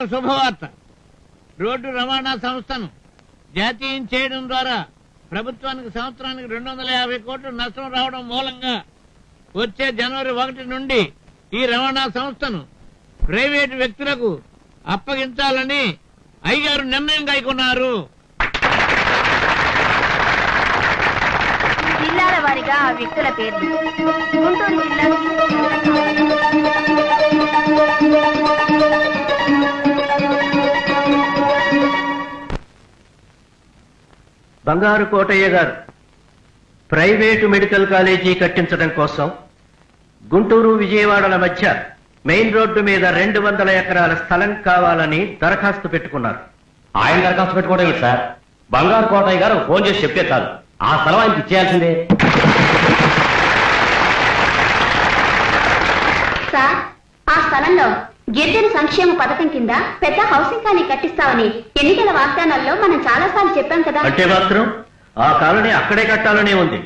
శుభవార్త. రోడ్డు రవాణా సంస్థను జాతీయం చేయడం ద్వారా ప్రభుత్వానికి సంవత్సరానికి 250 కోట్లు నష్టం రావడం మూలంగా వచ్చే జనవరి 1 నుండి ఈ రవాణా సంస్థను ప్రైవేటు వ్యక్తులకు అప్పగించాలని అయ్యగారు నిర్ణయం కైకొన్నారు. జిల్లాల వారిగా ఆ వ్యక్తుల పేర్లు: గుంటూరు జిల్లా బంగారు కోటయ్య గారు ప్రైవేటు మెడికల్ కాలేజీ కట్టించడం కోసం గుంటూరు విజయవాడల మధ్య మెయిన్ రోడ్డు మీద 200 ఎకరాల స్థలం కావాలని దరఖాస్తు పెట్టుకున్నారు. ఆయన దరఖాస్తు పెట్టుకోవడం ఏంటి సార్? బంగారు కోటయ్య గారు ఫోన్ చేసి చెప్తే చాలు, ఆ స్థలం ఆయనకి ఇచ్చేయాల్సిందే. సార్, ఆ స్థలంలో గిరిజన సంక్షేమ పథకం కింద పెద్ద హౌసింగ్ కాలనీ కట్టిస్తామని ఎన్నికల వాగ్దానాల్లో మనం చాలా సార్లు చెప్పాం కదా. అంటే మాత్రం ఆ కాలనీ అక్కడే కట్టాలనే ఉంది.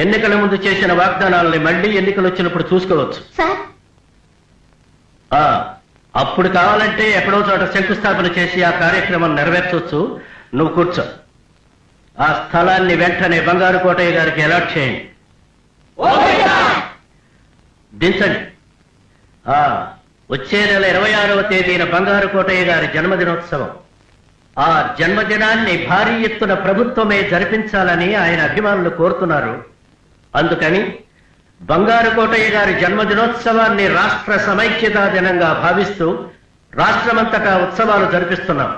ఎన్నికల ముందు చేసిన వాగ్దానాలని మళ్లీ ఎన్నికలు వచ్చినప్పుడు చూసుకోవచ్చు. సార్, అప్పుడు కావాలంటే ఎక్కడో చోట శంకుస్థాపన చేసి ఆ కార్యక్రమం నెరవేర్చవచ్చు. నువ్వు కూర్చో. ఆ స్థలాన్ని వెంటనే బంగారు కోటయ్య గారికి అలాట్ చేయండి. దించండి. వచ్చే నెల 26వ తేదీన బంగారు కోటయ్య గారి జన్మదినోత్సవం. ఆ జన్మదినాన్ని భారీ ఎత్తున ప్రభుత్వమే జరిపించాలని ఆయన అభిమానులు కోరుతున్నారు. అందుకని బంగారు కోటయ్య గారి జన్మదినోత్సవాన్ని రాష్ట్ర సమైక్యతా దినంగా భావిస్తూ రాష్ట్రమంతటా ఉత్సవాలు జరిపిస్తున్నాం.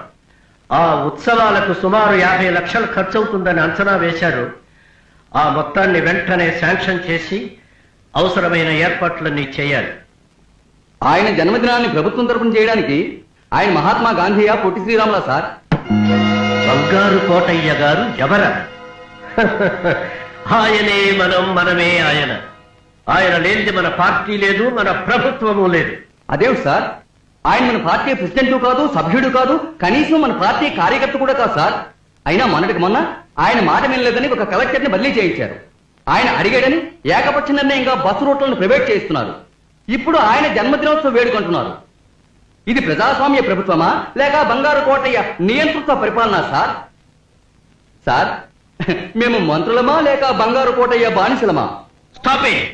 ఆ ఉత్సవాలకు సుమారు 50 లక్షలు ఖర్చవుతుందని అంచనా వేశారు. ఆ మొత్తాన్ని వెంటనే శాంక్షన్ చేసి అవసరమైన ఏర్పాట్లన్నీ చేయాలి. ఆయన జన్మదినాన్ని ప్రభుత్వం తరపున చేయడానికి ఆయన మహాత్మా గాంధీయా పొట్టి శ్రీరాములా సార్? బంగారు కోటయ్య గారు ఎవర? ఆయనే మనం, మనమే ఆయన. ఆయన లేనిది మన పార్టీ లేదు, మన ప్రభుత్వము లేదు. అదేమిటి సార్? ఆయన మన పార్టీ ప్రెసిడెంట్ కాదు, సభ్యుడు కాదు, కనీసం మన పార్టీ కార్యకర్త కూడా కాదు సార్. అయినా మొన్నటికి మొన్న ఆయన మాట వినలేదని ఒక కలెక్టర్ని బదిలీ చేయించారు. ఆయన అడిగాడని ఏకపక్ష నిర్ణయంగా బస్సు రూట్లను ప్రైవేట్ చేయిస్తున్నారు. ఇప్పుడు ఆయన జన్మదినోత్సవం వేడుకుంటున్నారు. ఇది ప్రజాస్వామ్య ప్రభుత్వమా లేక బంగారు కోటయ్య నియంతృత్వ పరిపాలన సార్? సార్, మేము మంత్రులమా లేక బంగారు కోటయ్య బానిసలమా? Stop it.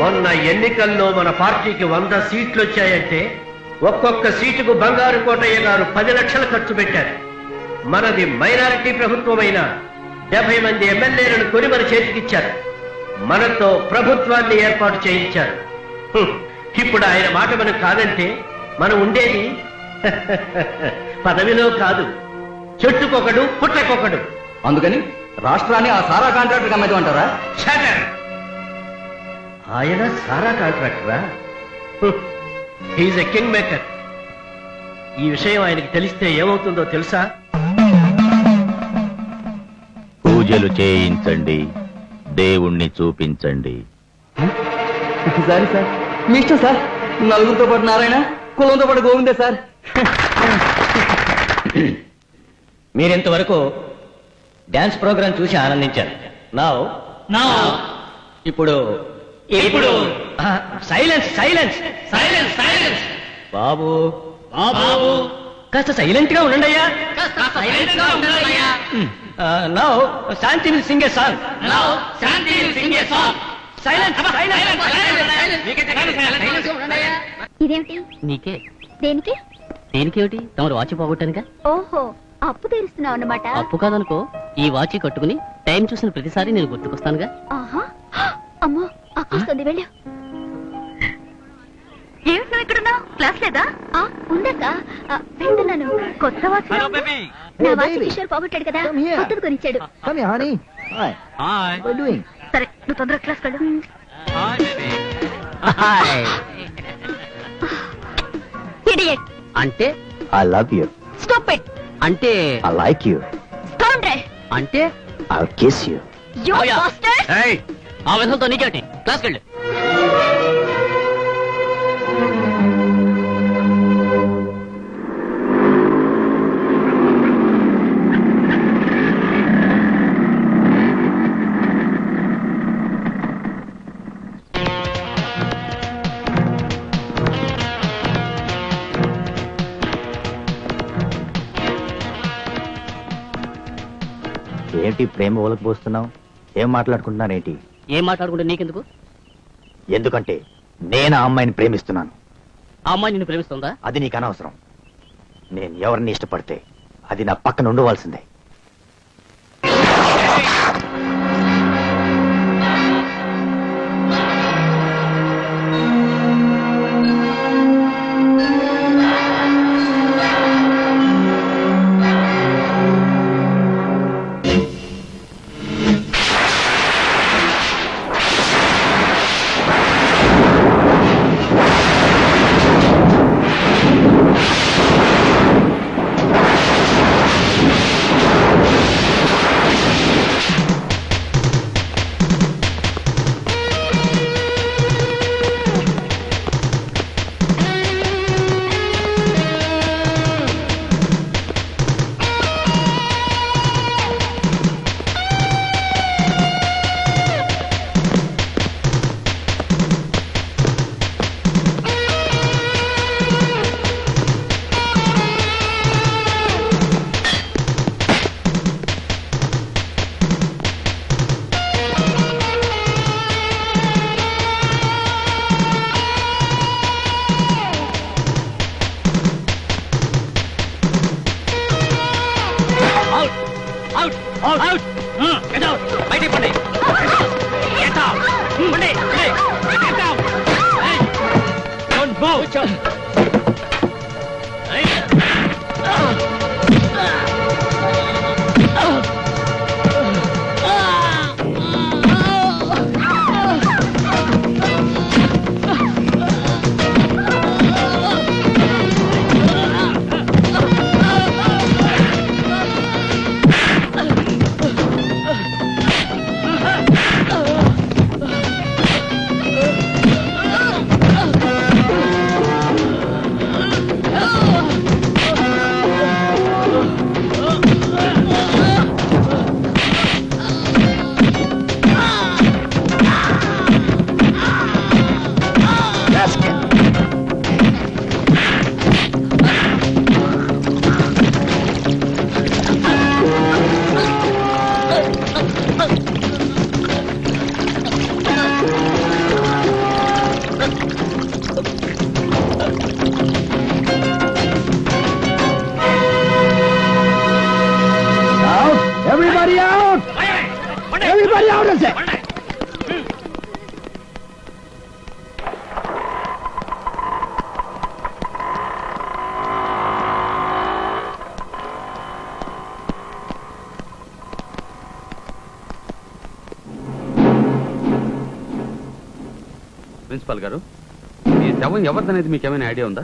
మొన్న ఎన్నికల్లో మన పార్టీకి 100 సీట్లు వచ్చాయంటే ఒక్కొక్క సీటుకు బంగారు కోటయ్య గారు 10 లక్షలు ఖర్చు పెట్టారు. మనది మైనారిటీ ప్రభుత్వమైన 70 మంది ఎమ్మెల్యేలను కొని మన చేతికిచ్చారు. మనతో ప్రభుత్వాన్ని ఏర్పాటు చేయించారు. ఇప్పుడు ఆయన మాట మనకు కాదంటే మనం ఉండేది పదవిలో కాదు, చెట్టుకొకడు పుట్టకొకడు. అందుకని రాష్ట్రాన్ని ఆ సారా కాంట్రాక్టర్ అమ్మేది అంటారా? ఆయన సారా కాంట్రాక్టరా? He's a king maker. ఈ విషయం ఆయనకి తెలిస్తే ఏమవుతుందో తెలుసా? పూజలు చేయించండి, దేవుణ్ణి చూపించండి. సారీ సార్, మీ ఇష్టం సార్. నలుగురితో పాటు నారాయణ, కులంతో పాటు గోవిందే సార్. మీరింతవరకు డాన్స్ ప్రోగ్రాం చూసి ఆనందించారు. ఇప్పుడు ఇప్పుడు సైలెన్స్ సైలెన్స్ సైలెన్స్ సైలెన్స్. బాబు బాబు కాస్త సైలెంట్ గా ఉండండి అయ్యా. Now Shanti will sing A song. Shanti will sing A song. ఇదేమిటి? నీకే. దేనికి? దేనికేమిటి? తమరు వాచి పోగొట్టానుగా. ఓహో, అప్పు తీరుస్తున్నావు అన్నమాట. అప్పు కాదనుకో, ఈ వాచి కట్టుకుని టైం చూసిన ప్రతిసారి నేను గుర్తుకొస్తానుగా. ఆహా, అమ్మో అక్కొస్తుంది, వెళ్ళు. ఏమిటి నువ్వు ఇక్కడున్నావు? క్లాస్ లేదా? ఉందక్క, వెళ్తున్నాను. కొత్త వాచ్ నా వాచ్ కిషోర్ పోగొట్టాడు కదా, కొత్తది కొనిచ్చాడు. సరే, నువ్వు తొందరగా క్లాస్ వెళ్ళు. Idiot. అంటే ఐ లవ్ యూ. Stupid. అంటే ఐ లైక్ యూ. Scoundrel. అంటే I kiss you. You bastard. ఆ విధంతో నీకేంటి? క్లాస్కి వెళ్ళు. ఏంటి ప్రేమ ఓలకు పోస్తున్నావు? ఏం మాట్లాడుకుంటున్నారేంటి? ఏం మాట్లాడుకుంటే నీకెందుకు? ఎందుకంటే నేను ఆ అమ్మాయిని ప్రేమిస్తున్నాను. ఆ అమ్మాయి నిన్ను ప్రేమిస్తుందా? అది నీకు అనవసరం. నేను ఎవరిని ఇష్టపడితే అది నా పక్కన ఉండవలసిందే. ప్రిన్సిపాల్ గారు, ఈ శవం ఎవరిదనేది మీకు ఏమైనా ఐడియా ఉందా?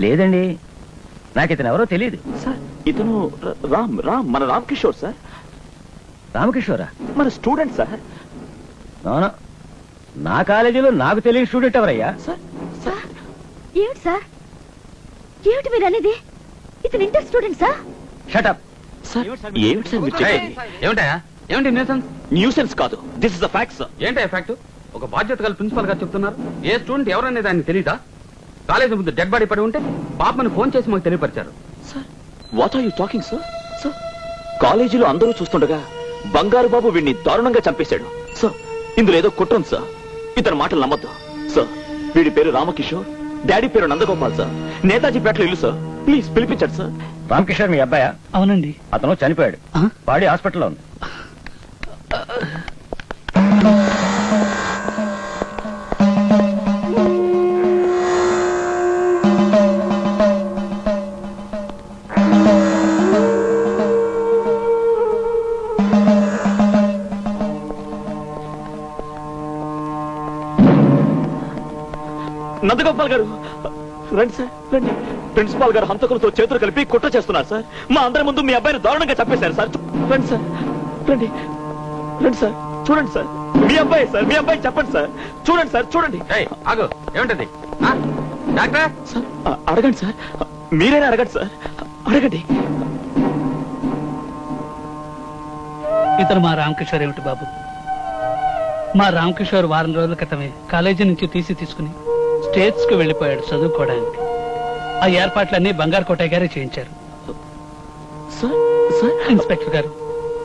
లేదండి, నాకు ఇతను ఎవరో తెలియదు. ఇతను రామ్ మన రామ్ కిషోర్ సార్. రామకిషోరా? మన స్టూడెంట్ సార్. నా కాలేజీలో నాకు తెలియని స్టూడెంట్ ఎవరయ్యా? ఏమిటి సార్, ఏమిటి మీరు అనేది? ఇతను ఇంటర్ స్టూడెంట్ సార్. షటప్. ఏమిటి సార్ మీరు చెప్పేది? ఏమిటయా? ఏమిటి న్యూసెన్స్? న్యూసెన్స్ కాదు, this is the fact sir. ఏంటి ఫ్యాక్ట్? ఒక బాధ్యత గల ప్రిన్సిపాల్ గారు చెప్తున్నారు. ఏ స్టూడెంట్ ఎవరనేది ఆయన తెలీదా? కాలేజీ ముందు డెడ్ బాడీ పడి ఉంటే పాపని ఫోన్ చేసి మాకు తెలియపరిచారు. Sir, what are you talking sir? Sir, కాలేజీలో అందరూ చూస్తుండగా బంగారు బాబు వీడిని దారుణంగా చంపేశాడు సార్. ఇందులో ఏదో కుట్ర ఉంది సార్. ఇతని మాటలు నమ్మద్దు సార్. వీడి పేరు రామకిషోర్, డాడీ పేరు నందగోపాల్ సార్. నేతాజీ పేటలో ఇల్లు సార్. ప్లీజ్ పిలిపించండి సార్. రామకిషోర్ మీ అబ్బాయా? అవునండి. అతను చనిపోయాడు. బాడీ హాస్పిటల్లో ఉంది. నందగోపాల్ గారు రండి సార్, రండి. ప్రిన్సిపాల్ గారు హంతకులతో చేతులు కలిపి కుట్ర చేస్తున్నారు సార్. మా అందరి ముందు మీ అబ్బాయిని దారుణంగా చంపేశారు సార్. రండి సార్, రండి, రండి సార్, చూడండి సార్. మీ అబ్బాయి సార్, మీ అబ్బాయి చెప్పండి సార్. చూడండి సార్, చూడండి. ఆగు, ఏమిటది? డాక్టర్ సార్, అడగండి సార్, మీరైనా అడగండి సార్, అడగండి. ఇతను మా రామకిషోర్ ఏమిటి బాబు? మా రామకిషోర్ వారం రోజుల క్రితమే కాలేజీ నుంచి తీసుకుని స్టేట్స్ కు వెళ్లిపోయాడు చదువుకోవడానికి. ఆ ఏర్పాట్లన్నీ బంగారు కోటయ్య గారే చేయించారు. సార్, సార్, ఇన్స్పెక్టర్ గారు,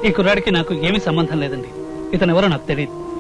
ఈ కుర్రాడికి నాకు ఏమీ సంబంధం లేదండి. ఇతను ఎవరో నాకు తెలియదు.